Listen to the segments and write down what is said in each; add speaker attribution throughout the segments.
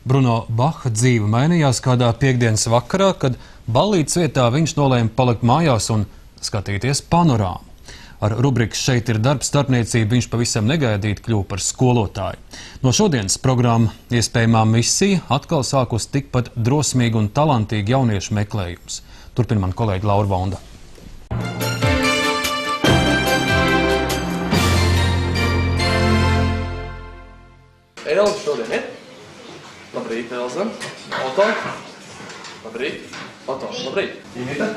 Speaker 1: Bruno Baha dzīve mainījās kādā piektdienas vakarā, kad ballītes vietā viņš nolēma palikt mājās un skatīties panorāmu. Ar rubrikas "Šeit ir darbs" starpniecību viņš pavisam negaidīti kļuva par skolotāju. No šodienas programma "Iespējamā misija" atkal sākus tikpat drosmīgi un talantīgi jauniešu meklējums. Turpina man kolēģi Laura Vonda.
Speaker 2: Elza šodien ir? Labrīt, Elza. Oto? Labrīt. Oto, labrīt. Inita?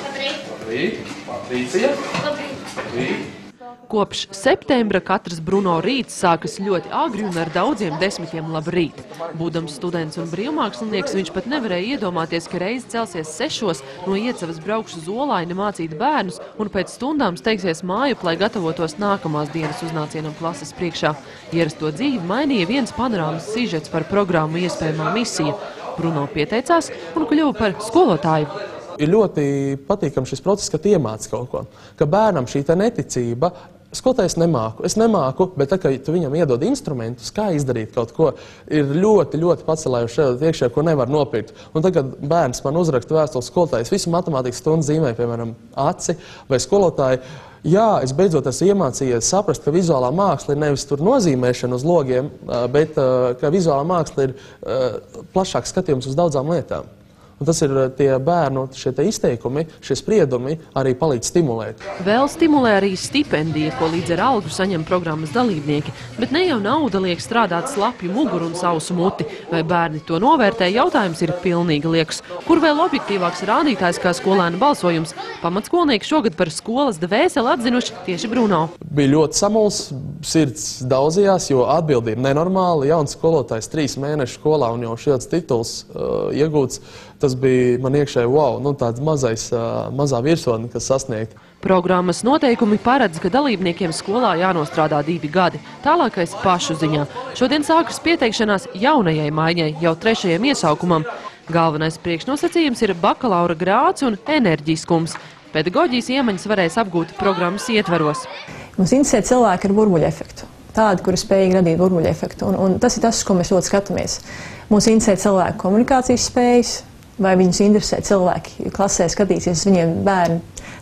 Speaker 3: Labrīt.
Speaker 2: Labrīt. Patricija?
Speaker 3: Labrīt.
Speaker 2: Labrīt.
Speaker 4: Kopš septembra katrs Bruno rīts sākas ļoti agri un ar daudziem desmitiem labrīt. Būdams students un brīvmākslinieks, viņš pat nevarēja iedomāties, ka reiz celsies 6 no Iecavas braukšu uz Olaini mācīt bērnus un pēc stundām steigsies mājup, lai gatavotos nākamās dienas uznācienam klases priekšā. Ierasto dzīvi mainīja viens panorāmas sižets par programmu "Iespējamā misija". Bruno pieteicās un kļuva par skolotāju.
Speaker 2: Ir ļoti patīkami šis process, ka iemāc kaut ko. Ka bērnam šī neticība, skolotājs nemāku, es nemāku, bet tā, ka tu viņam iedod instrumentus, kā izdarīt kaut ko, ir ļoti, ļoti pacelējuši šeit iekšē, ko nevar nopirkt. Un tagad bērns man uzraksta vēstules skolotājs, visu matemātikas stundu zīmē, piemēram, aci vai skolotāji. Jā, es beidzot esmu iemācījies saprast, ka vizuālā māksla ir nevis tur nozīmēšana uz logiem, bet ka vizuālā māksla ir plašāks skatījums uz daudzām lietām. Un tas ir tie bērnu šie izteikumi, šie spriedumi arī palīdz stimulēt.
Speaker 4: Vēl stimulē arī stipendija, ko līdz ar algu saņem programmas dalībnieki. Bet ne jau nauda liek strādāt slapju muguru un sausu muti. Vai bērni to novērtē, jautājums ir pilnīgi liekas. Kur vēl objektīvāks rādītājs kā skolēnu balsojums? Pamatskolnieki šogad par skolas dvēseli atzinuši tieši Bruno.
Speaker 2: Bija ļoti samuls, sirds daudzījās, jo atbildi ir nenormāli. Jauns skolotājs 3 mēnešu skolā un jau šāds tituls iegūts. Tas bija man iekšēji wow, tāds mazā virsotne, kas sasniegta.
Speaker 4: Programmas noteikumi paredz, ka dalībniekiem skolā jānostrādā 2 gadi. Tālākais pašu ziņā. Šodien sākas pieteikšanās jaunajai maiņai, jau 3. iesaukumam. Galvenais priekšnosacījums ir bakalaura grāds un enerģiskums. Pedagoģijas iemaņas varēs apgūt programmas ietvaros.
Speaker 5: Mums interesē cilvēki ar burbuļu efektu. Tādi, kuri spējīgi radīt burbuļu efektu. Un tas ir tas, ko mēs ļoti skatāmies. Mums interesē cilvēku komunikācijas spējas, vai viņus interesē cilvēki. Klasē skatīsies viņiem bērni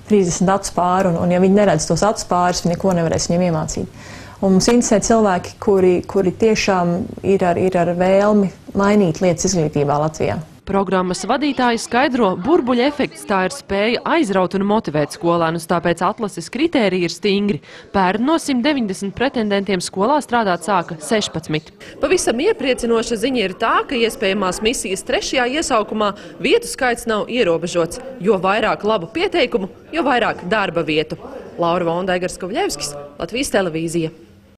Speaker 5: 30 acu pāri, un ja viņi neredz tos acu pāris, viņi neko nevarēs viņiem iemācīt. Un mums interesē cilvēki, kuri tiešām ir ar vēlmi mainīt lietas izglītībā Latvijā.
Speaker 4: Programmas vadītāji skaidro, burbuļu efekts tā ir spēja aizraut un motivēt skolēnus, tāpēc atlases kritēriji ir stingri. Pērn no 190 pretendentiem skolā strādāt sāka 16. Pavisam iepriecinoša ziņa ir tā, ka iespējamās misijas 3. iesaukumā vietu skaits nav ierobežots. Jo vairāk labu pieteikumu, jo vairāk darba vietu. Laura Vonda, Aigars Kovļevskis, Latvijas televīzija.